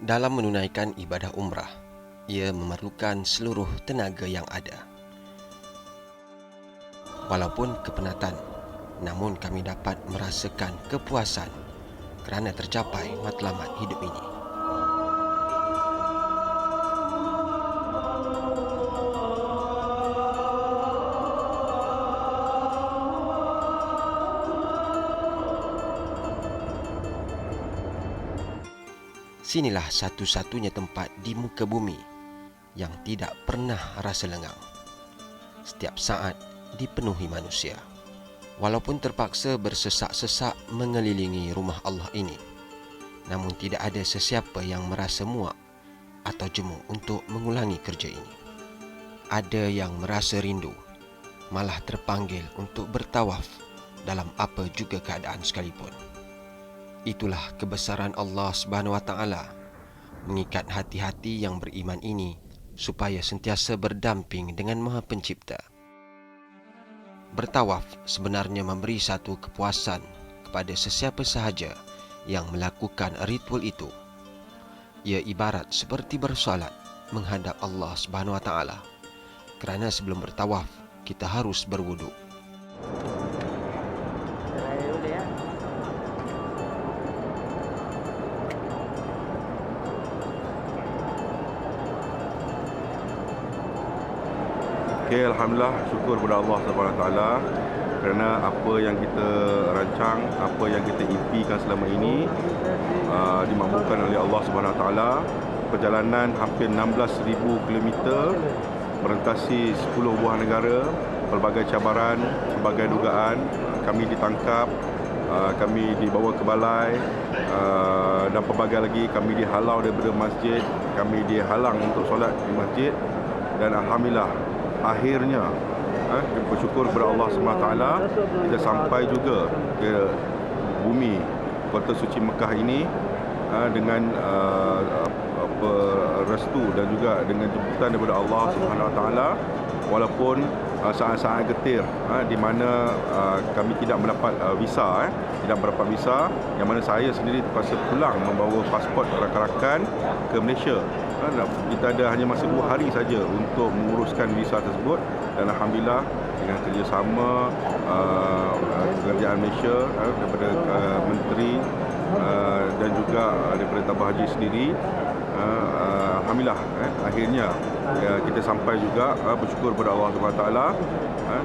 Dalam menunaikan ibadah umrah, ia memerlukan seluruh tenaga yang ada. Walaupun kepenatan, namun kami dapat merasakan kepuasan kerana tercapai matlamat hidup ini. Sinilah satu-satunya tempat di muka bumi yang tidak pernah rasa lengang. Setiap saat dipenuhi manusia. Walaupun terpaksa bersesak-sesak mengelilingi rumah Allah ini, namun tidak ada sesiapa yang merasa muak atau jemu untuk mengulangi kerja ini. Ada yang merasa rindu, malah terpanggil untuk bertawaf dalam apa juga keadaan sekalipun. Itulah kebesaran Allah Subhanahu Wa Taala mengikat hati-hati yang beriman ini supaya sentiasa berdamping dengan Maha Pencipta. Bertawaf sebenarnya memberi satu kepuasan kepada sesiapa sahaja yang melakukan ritual itu. Ia ibarat seperti bersolat menghadap Allah Subhanahu Wa Taala. Kerana sebelum bertawaf kita harus berwuduk. Okey, alhamdulillah, syukur kepada Allah Subhanahu Wa Taala kerana apa yang kita rancang, apa yang kita impikan selama ini dimampukan oleh Allah Subhanahu Wa Taala. Perjalanan hampir 16,000 kilometer merentasi 10 buah negara, pelbagai cabaran, pelbagai dugaan, kami ditangkap, kami dibawa ke balai, dan pelbagai lagi kami dihalau daripada masjid, kami dihalang untuk solat di masjid, dan alhamdulillah akhirnya kita bersyukur kepada Allah SWT, kita sampai juga ke bumi kota suci Mekah ini dengan restu dan juga dengan jemputan daripada Allah Subhanahu Wa Taala. Walaupun saat-saat getir di mana kami tidak mendapat visa, yang mana saya sendiri terpaksa pulang membawa pasport rakan-rakan ke Malaysia. Kita ada hanya masa 2 hari saja untuk menguruskan visa tersebut, dan alhamdulillah dengan kerjasama kerajaan Malaysia daripada menteri dan juga daripada Tabah Haji sendiri, alhamdulillah akhirnya kita sampai juga. Bersyukur kepada Allah Subhanahu Wa Taala,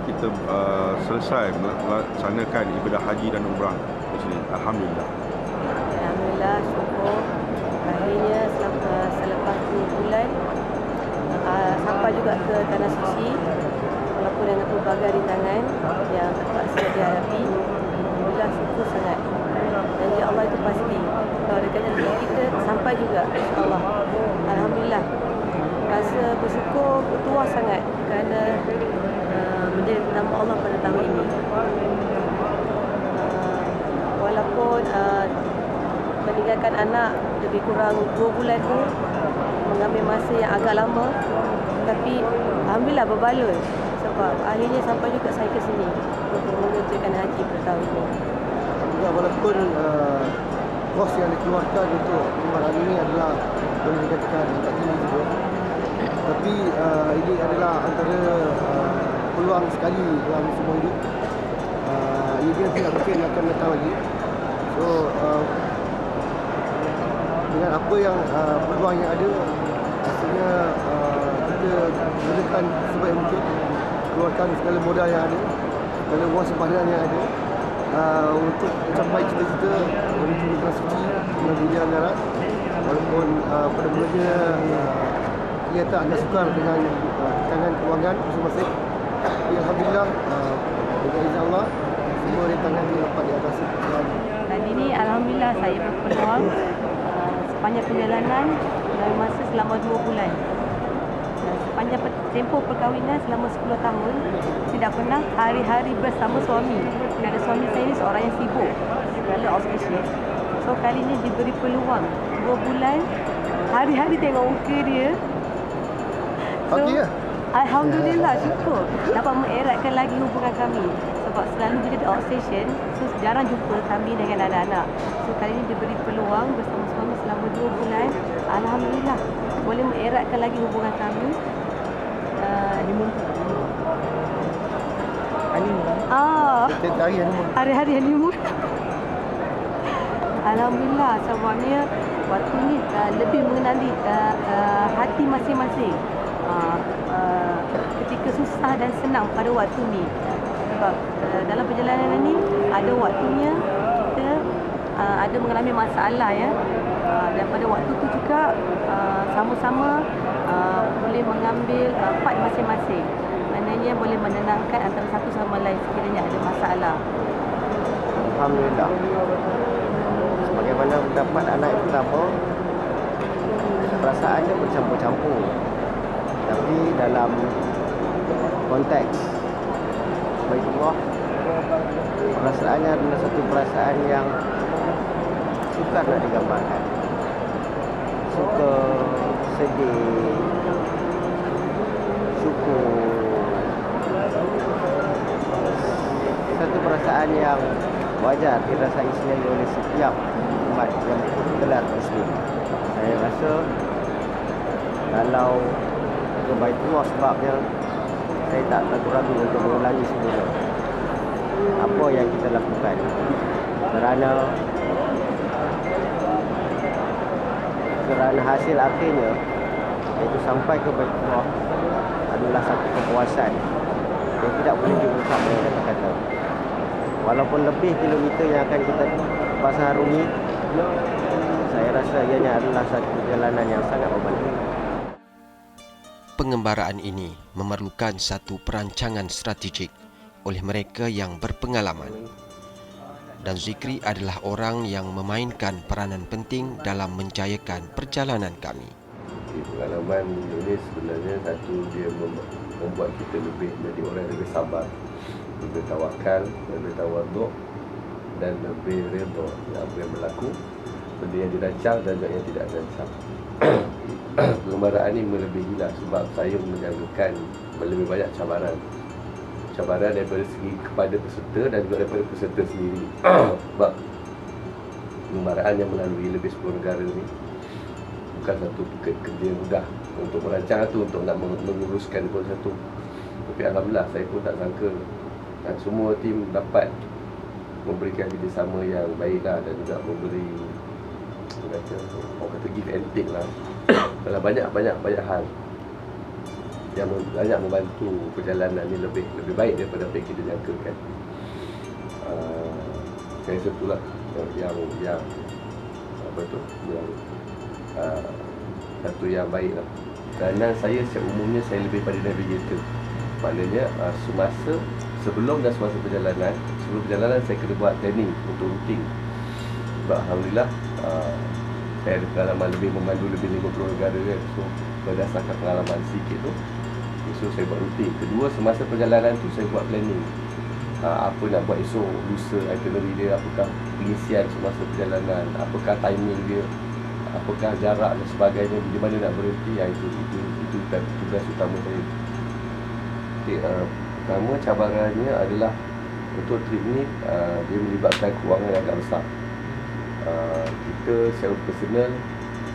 kita selesai melaksanakan ibadah haji dan umrah di sini. Alhamdulillah. Alhamdulillah, syukur akhirnya selepas 2 bulan sampai juga ke Tanah Suci, walaupun dengan pelbagai rintangan yang terpaksa dihadapi. Alhamdulillah, syukur sangat. Janji Allah itu pasti. Kalau dekat janji kita sampai juga, insya-Allah. Alhamdulillah. Rasa bersyukur bertuah sangat kerana menjadi tetamu Allah pada tahun ini. Walaupun meninggalkan anak lebih kurang 2 bulan tu mengambil masa yang agak lama, tapi alhamdulillah berbaloi sebab akhirnya sampai juga saya ke sini untuk mengerjakan haji pada tahun ini. Ya, walaupun kos yang dikeluarkan untuk umrah ini adalah boleh dikatakan agak tinggi juga, tapi ini adalah antara peluang sekali dalam semua hidup. Ini tidak mungkin akan datang lagi. So dengan apa yang peluang yang ada, rasanya kita gunakan sebaik mungkin, keluarkan segala modal yang ada, segala wang simpanan yang ada untuk mencapai cita-cita menuju Tanah Suci dan dunia akhirat. Walaupun pada mulanya kelihatan agak sukar dengan tangan kewangan masing-masing, tapi alhamdulillah dengan izin Allah semua rintangan ini dapat diatasi. Dan ini alhamdulillah saya berpeluang sepanjang perjalanan dalam masa selama 2 bulan. Dan sepanjang tempoh perkahwinan selama 10 tahun, tidak pernah hari-hari bersama suami. Kerana suami saya ini seorang yang sibuk kerana outstation. So kali ini diberi peluang 2 bulan, hari-hari tengok muka dia. So, alhamdulillah, syukur dapat mengeratkan lagi hubungan kami. Sebab selalu dia di outstation, so jarang jumpa kami dengan anak-anak. So kali ini diberi peluang bersama suami selama 2 bulan. eratkan lagi hubungan kami. Setiap hari honeymoon. Hari-hari honeymoon. Alhamdulillah, sebabnya waktu ni lebih mengenali hati masing-masing. Ketika susah dan senang pada waktu ni. Sebab dalam perjalanan ni ada waktunya kita ada mengalami masalah ya. Dan pada waktu tu juga sama-sama boleh mengambil part masing-masing. Maknanya boleh menenangkan antara satu sama lain sekiranya ada masalah. Alhamdulillah. Sebagaimana mendapat anak yang pertama, perasaannya bercampur-campur. Tapi dalam konteks Baitullah, perasaannya adalah satu perasaan yang sukar nak digambarkan. Suka, sedih, syukur. Satu perasaan yang wajar dirasai sendiri oleh setiap umat yang bergelar Muslim. Saya rasa kalau ke Baitullah sebabnya saya tak ragu-ragu untuk mengulangi semula apa yang kita lakukan. Kerana hasil akhirnya iaitu sampai ke Baitullah adalah satu kepuasan yang tidak boleh diungkap dengan kata-kata. Walaupun lebih kilometer yang akan kita pasang harungi, saya rasa ianya adalah satu perjalanan yang sangat membantu. Pengembaraan ini memerlukan satu perancangan strategik oleh mereka yang berpengalaman. Dan Zikri adalah orang yang memainkan peranan penting dalam menjayakan perjalanan kami. Pengalaman ini sebenarnya satu, dia membuat kita lebih menjadi orang yang lebih sabar, lebih tawakal, lebih tawaduk dan lebih redha apa yang berlaku, benda yang dirancang dan yang tidak dirancang. Pengembaraan ini melebihilah sebab saya menjangkakan lebih banyak cabaran daripada segi kepada peserta dan juga daripada peserta sendiri. Sebab pengembaraan yang melalui lebih 10 negara ni bukan satu kerja mudah untuk merancang tu, untuk nak menguruskan pun satu. Tapi alhamdulillah saya pun tak sangka dan semua tim dapat memberikan kerjasama yang baiklah dan juga memberi orang kata give and take lah. Dalam banyak hal yang banyak membantu perjalanan ni lebih baik daripada apa yang kita jangkakan. Saya rasa itulah yang apa tu yang satu yang baik lah. Kerana saya secara umumnya saya lebih pada navigator. Maknanya semasa sebelum dan semasa perjalanan, sebelum perjalanan saya kena buat planning untuk routing. Sebab alhamdulillah saya ada pengalaman lebih memandu lebih 50 negara kan. So berdasarkan pengalaman sikit tu, so saya buat routing. Kedua, semasa perjalanan tu saya buat planning. Apa nak buat esok, lusa, itinerary dia, apakah pengisian semasa perjalanan, apakah timing dia, apakah jarak dan sebagainya, di mana nak berhenti. Itu tugas utama saya. Pertama cabarannya adalah untuk trip ni dia melibatkan kewangan yang agak besar. Kita secara personal,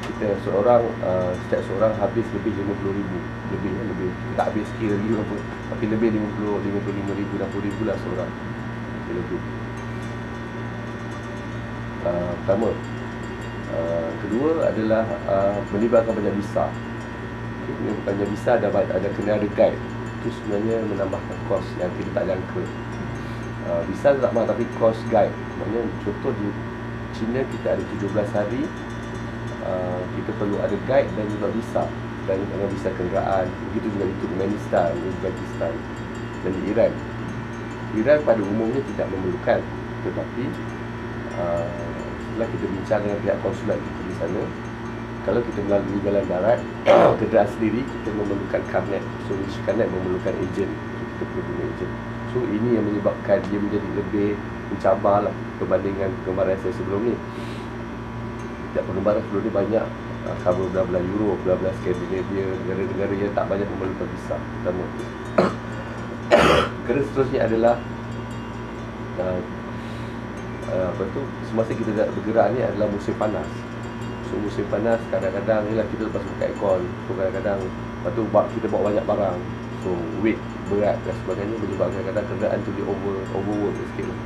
kita setiap seorang habis lebih 50,000 lebih. Kita tak habis kira lagi apa, tapi lebih 55,000, 60,000 lah seorang lebih. Pertama. Kedua adalah melibatkan banyak visa. Banyak visa ada kena ada guide. Itu sebenarnya menambahkan kos yang kita tak jangka. Visa tak mahal tapi kos guide. Maknanya contoh di China kita ada 17 hari, kita perlu ada guide dan juga visa, dan dengan visa kenderaan. Begitu juga di Turkmenistan, Uzbekistan dan di Iran. Iran pada umumnya tidak memerlukan, tetapi setelah kita bincang dengan pihak konsulat kita di sana, kalau kita melalui jalan darat, kenderaan sendiri, kita memerlukan karnet. So karnet memerlukan ejen, kita perlu guna ejen. So ini yang menyebabkan dia menjadi lebih mencabar lah berbandingkan pengembaraan saya sebelum ni. Pengembaraan sebelum ni banyak cover belah-belah Europe, belah-belah Skandinavia, negara-negara yang tak banyak memerlukan visa. Pertama. Kerana seterusnya adalah semasa kita bergerak ni adalah musim panas. So musim panas kadang-kadang ialah kita lepas buka aircon. So kadang-kadang lepas tu kita bawa banyak barang. So weight berat dan sebagainya menyebabkan kadang kenderaan tu dia overwork sikit lah.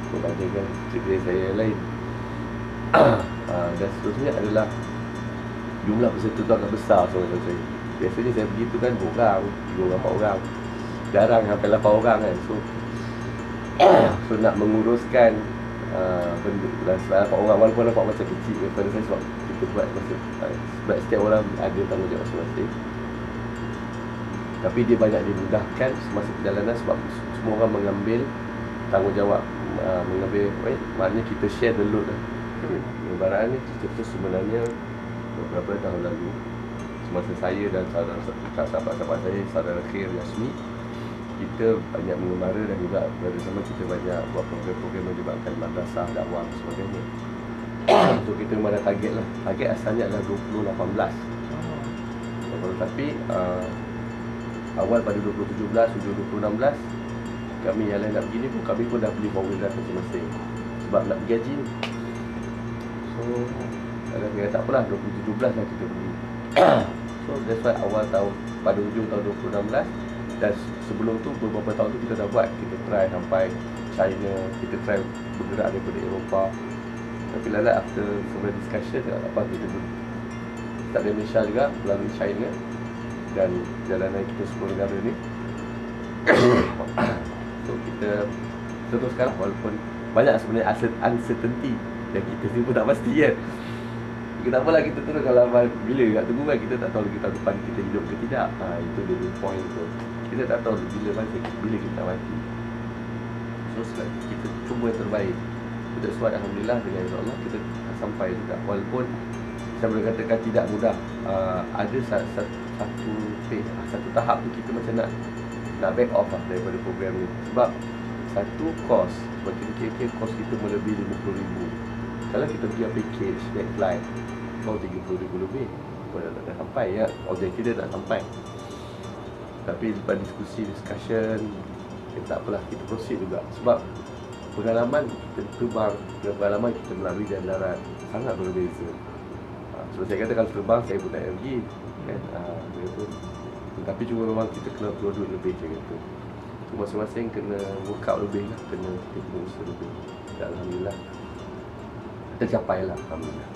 So bandingkan kerja saya yang lain. Dan seterusnya adalah jumlah peserta tu agak besar sebenarnya saya. Biasanya saya pergi tu kan 2 orang, 3 orang, 4 orang. Jarang sampai 8 orang kan. So nak menguruskan benda dan sebab 8 orang walaupun nampak macam kecil daripada saya sebab kita buat masa sebab setiap orang ada tanggungjawab masing-masing. Tapi dia banyak dimudahkan semasa perjalanan sebab semua orang mengambil tanggungjawab, maknanya kita share the load lah. Lebaran ni cerita sebenarnya beberapa tahun lalu semasa saya dan sahabat-sahabat saya, saudara Khair Yasmi, kita banyak mengembara dan juga bersama kita banyak buat program-program melibatkan madrasah, dakwah dan sebagainya. So kita memang ada target lah. Target asalnya adalah 2018. Tapi awal pada 2017, hujung 2016 kami yang lain nak pergi ni pun kami pun dah beli four-wheel drive masing-masing sebab nak pergi haji ni. So kita tak apalah, 2017 lah kita pergi. So that's why awal tahun, pada hujung tahun 2016 dan sebelum tu beberapa tahun tu kita dah buat. Kita try sampai China, kita try bergerak daripada Eropah. Tapi lala after several discussion lepas kita start dari Malaysia juga melalui China dan jalanan kita 10 negara ni. So kita teruskan lah, walaupun banyak sebenarnya uncertainty dan kita sendiri pun tak pasti kan. Kita tak apalah, kita terus kalau bila nak tunggu kan, kita tak tahu lagi tahun depan kita hidup ke tidak. Itu dia point tu. Kita tak tahu bila kita mati. So kita cuba yang terbaik. Untuk sebab alhamdulillah dengan insya-Allah kita sampai juga. Walaupun saya boleh katakan tidak mudah. Ada satu tahap tu kita macam nak back off lah daripada program ni. Sebab satu kos, sebab kita kira-kira kos kita melebihi RM50,000. Kalau kita pergi package naik flight, kau RM30,000 lebih. Kau dah sampai ya, objektif dia tak sampai. Tapi lepas discussion, kita tak apalah, kita proceed juga. Sebab pengalaman kita terbang dengan pengalaman kita melalui jalan darat sangat berbeza. Sebab saya kata kalau terbang saya pun tak pergi kan. Tapi cuma memang kita kena keluar duit lebih macam itu. So, masing-masing kena work out lebih lah, kena usaha lebih. Dan alhamdulillah tercapai lah, alhamdulillah.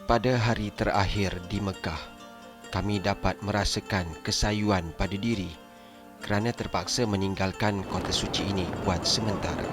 Pada hari terakhir di Mekah, kami dapat merasakan kesayuan pada diri kerana terpaksa meninggalkan kota suci ini buat sementara.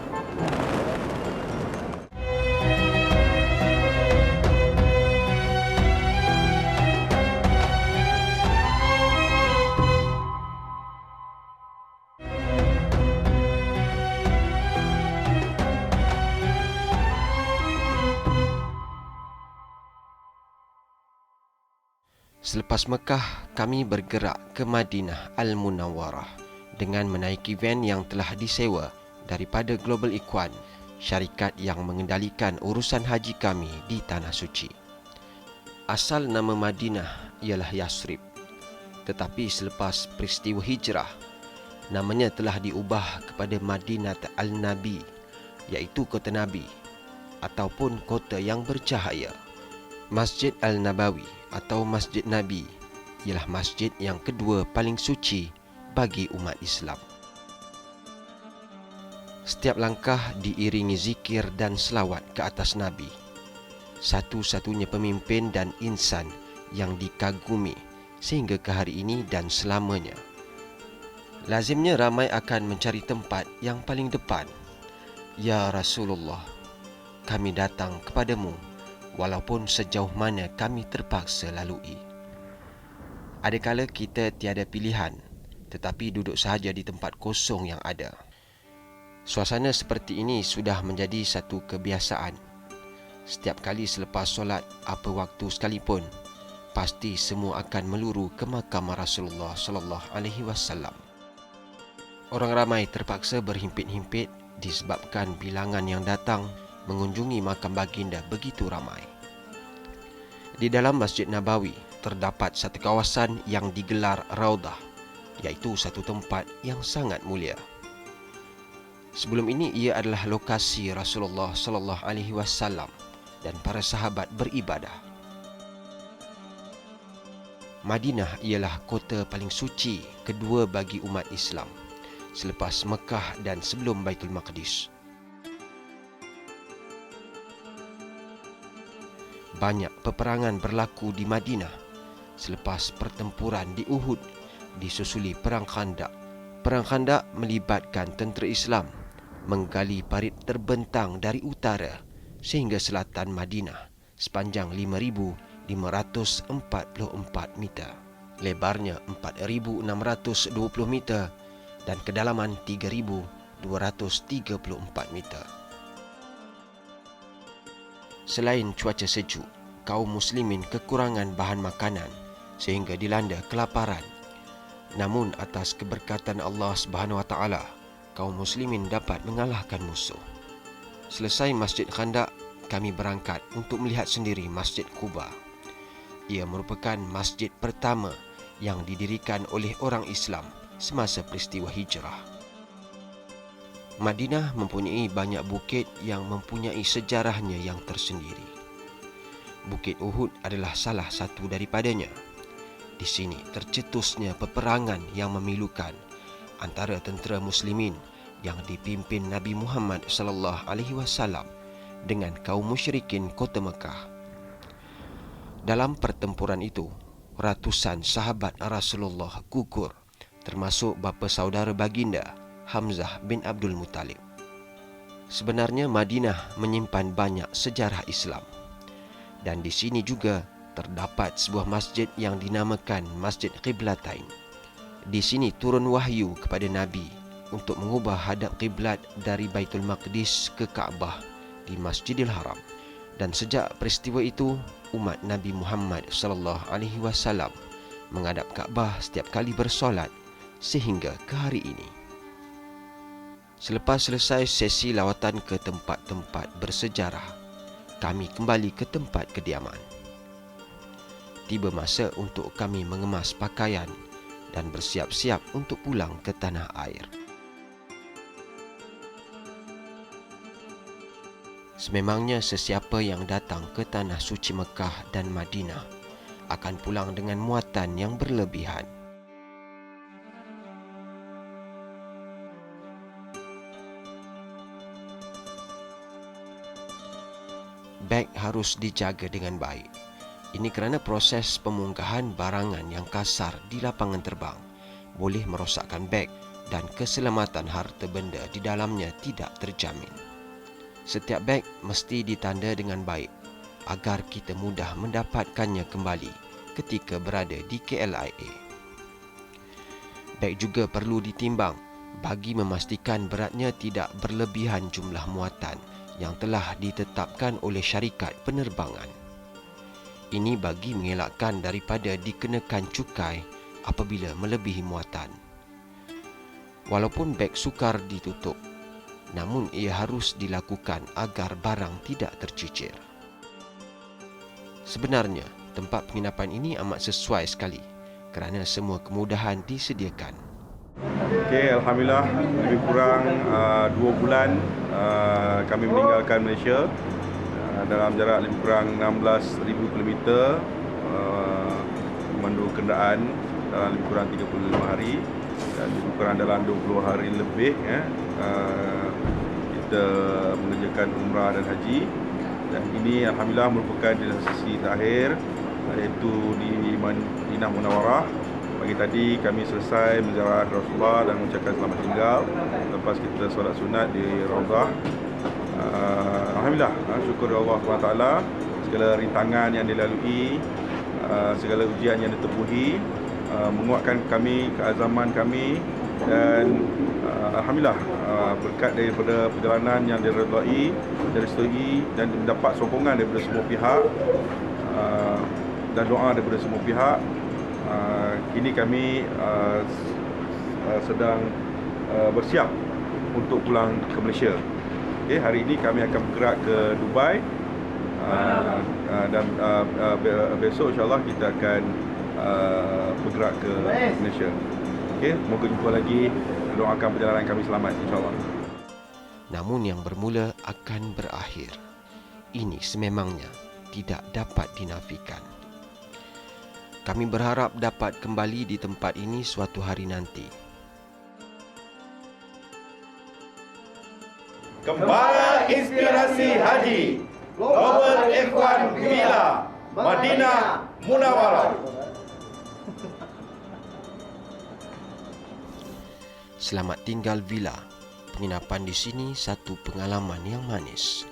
Selepas Mekah, kami bergerak ke Madinah Al-Munawwarah dengan menaiki van yang telah disewa daripada Global Ikhwan, syarikat yang mengendalikan urusan haji kami di Tanah Suci. Asal nama Madinah ialah Yasrib, tetapi selepas peristiwa hijrah, namanya telah diubah kepada Madinat Al-Nabi, iaitu kota Nabi ataupun kota yang bercahaya. Masjid Al-Nabawi atau Masjid Nabi ialah masjid yang kedua paling suci bagi umat Islam. Setiap langkah diiringi zikir dan selawat ke atas Nabi, satu-satunya pemimpin dan insan yang dikagumi sehingga ke hari ini dan selamanya. Lazimnya ramai akan mencari tempat yang paling depan. Ya Rasulullah, kami datang kepadamu walaupun sejauh mana kami terpaksa lalui. Adakala kita tiada pilihan, tetapi duduk sahaja di tempat kosong yang ada. Suasana seperti ini sudah menjadi satu kebiasaan. Setiap kali selepas solat apa waktu sekalipun, pasti semua akan meluru ke makam Rasulullah sallallahu alaihi wasallam. Orang ramai terpaksa berhimpit-himpit disebabkan bilangan yang datang mengunjungi makam baginda begitu ramai. Di dalam Masjid Nabawi terdapat satu kawasan yang digelar Raudah, iaitu satu tempat yang sangat mulia. Sebelum ini ia adalah lokasi Rasulullah sallallahu alaihi wasallam dan para sahabat beribadah. Madinah ialah kota paling suci kedua bagi umat Islam selepas Mekah dan sebelum Baitul Maqdis. Banyak peperangan berlaku di Madinah selepas pertempuran di Uhud disusuli Perang Khandaq. Perang Khandaq melibatkan tentera Islam menggali parit terbentang dari utara sehingga selatan Madinah sepanjang 5,544 meter, lebarnya 4,620 meter dan kedalaman 3,234 meter. Selain cuaca sejuk, kaum muslimin kekurangan bahan makanan sehingga dilanda kelaparan. Namun atas keberkatan Allah Subhanahu Wa Taala, kaum muslimin dapat mengalahkan musuh. Selesai Masjid Khandaq, kami berangkat untuk melihat sendiri Masjid Quba. Ia merupakan masjid pertama yang didirikan oleh orang Islam semasa peristiwa hijrah. Madinah mempunyai banyak bukit yang mempunyai sejarahnya yang tersendiri. Bukit Uhud adalah salah satu daripadanya. Di sini tercetusnya peperangan yang memilukan antara tentera muslimin yang dipimpin Nabi Muhammad sallallahu alaihi wasallam dengan kaum musyrikin kota Mekah. Dalam pertempuran itu, ratusan sahabat Rasulullah gugur, termasuk bapa saudara baginda Hamzah bin Abdul Muttalib. Sebenarnya Madinah menyimpan banyak sejarah Islam, dan di sini juga terdapat sebuah masjid yang dinamakan Masjid Qiblatain. Di sini turun wahyu kepada Nabi untuk mengubah hadap kiblat dari Baitul Maqdis ke Kaabah di Masjidil Haram. Dan sejak peristiwa itu, umat Nabi Muhammad sallallahu alaihi wasallam menghadap Kaabah setiap kali bersolat sehingga ke hari ini. Selepas selesai sesi lawatan ke tempat-tempat bersejarah, kami kembali ke tempat kediaman. Tiba masa untuk kami mengemas pakaian dan bersiap-siap untuk pulang ke tanah air. Sememangnya sesiapa yang datang ke tanah suci Mekah dan Madinah akan pulang dengan muatan yang berlebihan. Beg harus dijaga dengan baik. Ini kerana proses pemunggahan barangan yang kasar di lapangan terbang boleh merosakkan beg dan keselamatan harta benda di dalamnya tidak terjamin. Setiap beg mesti ditanda dengan baik agar kita mudah mendapatkannya kembali ketika berada di KLIA. Beg juga perlu ditimbang bagi memastikan beratnya tidak berlebihan jumlah muatan yang telah ditetapkan oleh syarikat penerbangan. Ini bagi mengelakkan daripada dikenakan cukai apabila melebihi muatan. Walaupun beg sukar ditutup, namun ia harus dilakukan agar barang tidak tercicir. Sebenarnya, tempat penginapan ini amat sesuai sekali kerana semua kemudahan disediakan. Okey, alhamdulillah lebih kurang 2 bulan kami meninggalkan Malaysia dalam jarak lebih kurang 16,000 km, memandu kenderaan dalam lebih kurang 35 hari dan lebih kurang dalam 20 hari lebih kita mengerjakan umrah dan haji. Dan ini alhamdulillah merupakan destinasi terakhir, iaitu di Madinah Munawwarah. Pagi tadi kami selesai menziarah Rasulullah dan mengucapkan selamat tinggal lepas kita solat sunat di Rauzah. Alhamdulillah, syukur Allah SWT, segala rintangan yang dilalui, segala ujian yang ditepuhi menguatkan kami, keazaman kami, dan alhamdulillah berkat daripada perjalanan yang diredai, direstui dan mendapat sokongan daripada semua pihak dan doa daripada semua pihak, kini kami sedang bersiap untuk pulang ke Malaysia. Okay, hari ini kami akan bergerak ke Dubai dan besok insyaAllah kita akan bergerak ke Malaysia. Okay, moga jumpa lagi. Doakan perjalanan kami selamat insyaAllah. Namun yang bermula akan berakhir. ini sememangnya tidak dapat dinafikan. Kami berharap dapat kembali di tempat ini suatu hari nanti. Gembala Inspirasi Haji Global Ikhwan Villa Madinah Munawwarah. Selamat tinggal Villa. Penginapan di sini satu pengalaman yang manis.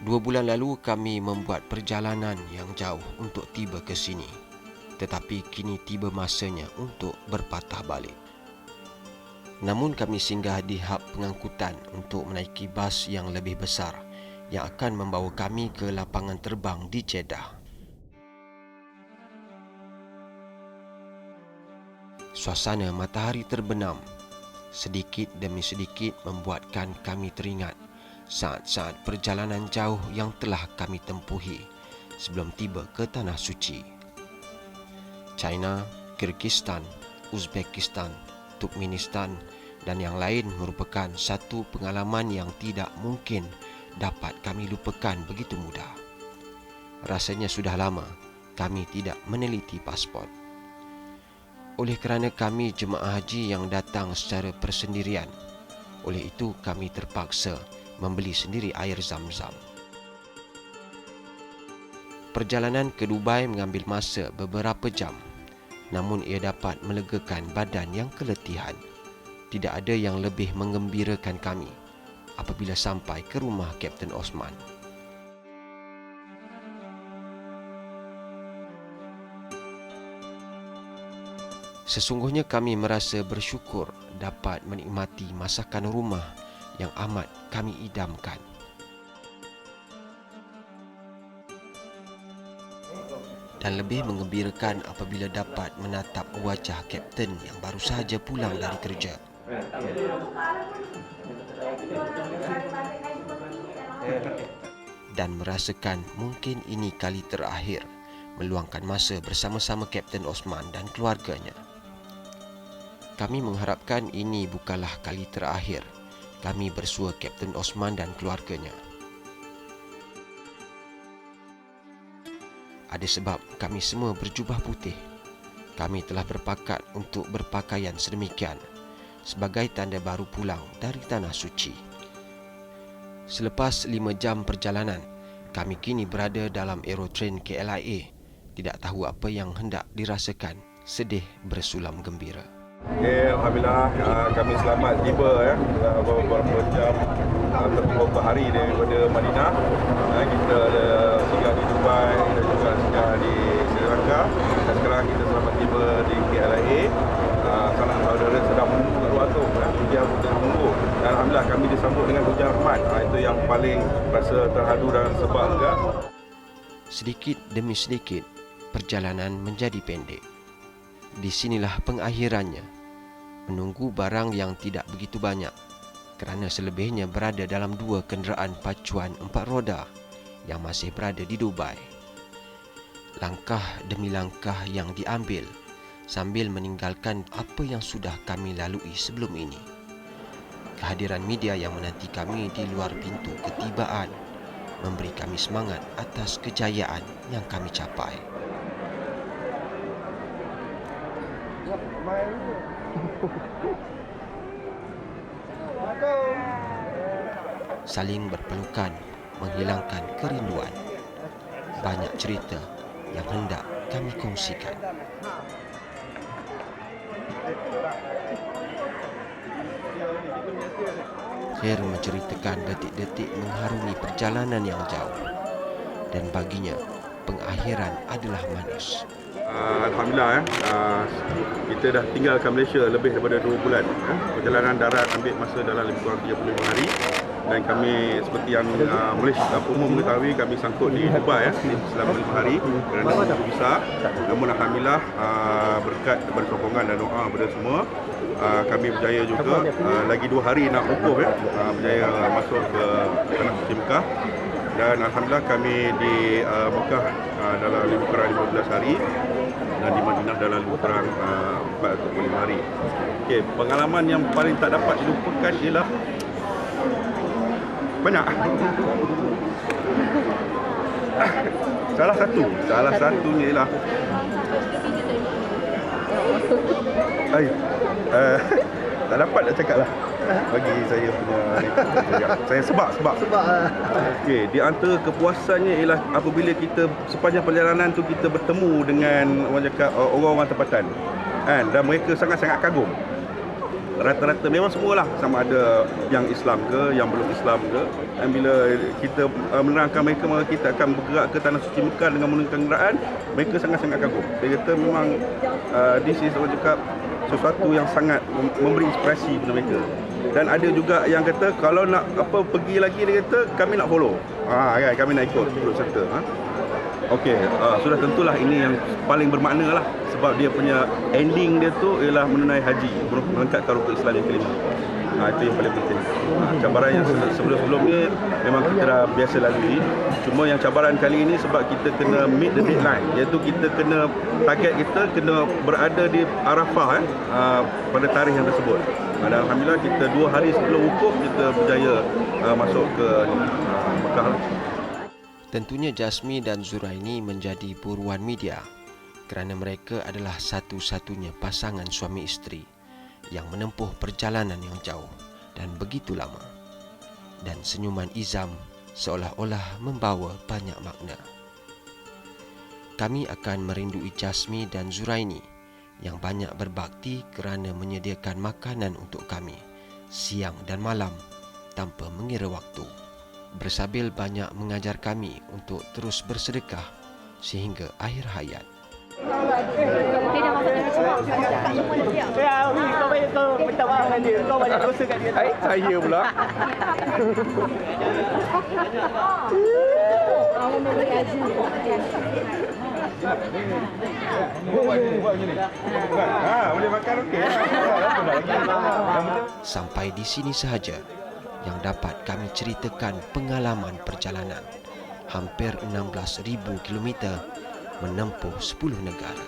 2 bulan lalu kami membuat perjalanan yang jauh untuk tiba ke sini. Tetapi kini tiba masanya untuk berpatah balik. Namun kami singgah di hub pengangkutan untuk menaiki bas yang lebih besar yang akan membawa kami ke lapangan terbang di Jeddah. Suasana matahari terbenam sedikit demi sedikit membuatkan kami teringat saat-saat perjalanan jauh yang telah kami tempuhi sebelum tiba ke Tanah Suci. China, Kyrgyzstan, Uzbekistan, Turkmenistan dan yang lain merupakan satu pengalaman yang tidak mungkin dapat kami lupakan begitu mudah. Rasanya sudah lama kami tidak meneliti pasport. Oleh kerana kami jemaah haji yang datang secara persendirian, oleh itu kami terpaksa membeli sendiri air zam-zam. Perjalanan ke Dubai mengambil masa beberapa jam, namun ia dapat melegakan badan yang keletihan. Tidak ada yang lebih menggembirakan kami apabila sampai ke rumah Kapten Osman. Sesungguhnya kami merasa bersyukur dapat menikmati masakan rumah yang amat kami idamkan. Dan lebih menggembirakan apabila dapat menatap wajah Kapten yang baru sahaja pulang dari kerja. Dan merasakan mungkin ini kali terakhir meluangkan masa bersama-sama Kapten Osman dan keluarganya. Kami mengharapkan ini bukanlah kali terakhir kami bersua Kapten Osman dan keluarganya. Ada sebab kami semua berjubah putih. Kami telah berpakat untuk berpakaian sedemikian sebagai tanda baru pulang dari Tanah Suci. Selepas 5 jam perjalanan, kami kini berada dalam Aerotrain KLIA. Tidak tahu apa yang hendak dirasakan, sedih bersulam gembira. Okay, Alhamdulillah kami selamat tiba beberapa jam atau beberapa hari daripada Madinah. Kita singgah di Dubai dan juga singgah di Sri Lanka, dan sekarang kita selamat tiba di KLIA. Sanak saudara sedang menunggu kat luar tu, hujan sedang menunggu, dan Alhamdulillah kami disambut dengan hujan rahmat. Itu yang paling rasa terhadu dan sebangga. Sedikit demi sedikit perjalanan menjadi pendek. Di sinilah pengakhirannya, menunggu barang yang tidak begitu banyak kerana selebihnya berada dalam 2 kenderaan pacuan 4 roda yang masih berada di Dubai. Langkah demi langkah yang diambil sambil meninggalkan apa yang sudah kami lalui sebelum ini. Kehadiran media yang menanti kami di luar pintu ketibaan memberi kami semangat atas kejayaan yang kami capai. Saling berpelukan menghilangkan kerinduan. Banyak cerita yang hendak kami kongsikan. Khair menceritakan detik-detik mengharungi perjalanan yang jauh, dan baginya pengakhiran adalah manis. Alhamdulillah kita dah tinggalkan Malaysia lebih daripada 2 bulan. Perjalanan darat ambil masa dalam lebih kurang 35 hari, dan kami seperti yang Malaysia umum mengetahui, kami sangkut di Dubai selama 5 hari kerana musuh besar. Namun Alhamdulillah berkat daripada sokongan dan doa kepada semua, kami berjaya juga lagi 2 hari nak wukuf berjaya masuk ke Tanah Suci Mekah, dan Alhamdulillah kami di Mekah dalam lebih kurang 15 hari dan di Madinah dalam lebih kurang 4 atau 5 hari. Okey, pengalaman yang paling tak dapat dilupakan ialah banyak. Salah satunya ialah tak dapat nak cakap lah bagi saya punya ni. Saya sebab okey, di antara kepuasannya ialah apabila kita sepanjang perjalanan tu kita bertemu dengan orang cakap orang-orang tempatan kan, dan mereka sangat-sangat kagum. Rata-rata memang semualah, sama ada yang Islam ke, yang belum Islam ke. Dan bila kita menerangkan mereka, maka kita akan bergerak ke Tanah Suci Mekah dengan menggunakan kenderaan, mereka sangat-sangat kagum. Dia kata memang this is orang cakap sesuatu yang sangat memberi inspirasi kepada mereka. Dan ada juga yang kata kalau nak pergi lagi, dia kata kami nak follow. Kan, kami nak ikut turut serta. Okey, sudah tentulah ini yang paling bermakna lah, sebab dia punya ending dia tu ialah menunai haji, melengkapkan rukun Islam yang kelima. Itu yang paling penting. Cabaran yang sebelum-sebelumnya memang kita dah biasa lalui. Cuma yang cabaran kali ini sebab kita kena meet the deadline, iaitu kita kena target kita kena berada di Arafah pada tarikh yang tersebut. Dan alhamdulillah kita 2 hari sebelum wukuf kita berjaya masuk ke Mekah. Tentunya Jasmi dan Zuraini menjadi buruan media kerana mereka adalah satu-satunya pasangan suami isteri yang menempuh perjalanan yang jauh dan begitu lama. Dan senyuman Izam seolah-olah membawa banyak makna. Kami akan merindui Jasmi dan Zuraini yang banyak berbakti kerana menyediakan makanan untuk kami siang dan malam tanpa mengira waktu. Bersabil banyak mengajar kami untuk terus bersedekah sehingga akhir hayat. Kau minta maaf dengan dia. Kau banyak dosa kat dia. Saya pula. Boleh makan okey. Sampai di sini sahaja yang dapat kami ceritakan pengalaman perjalanan hampir 16,000 kilometer menempuh 10 negara.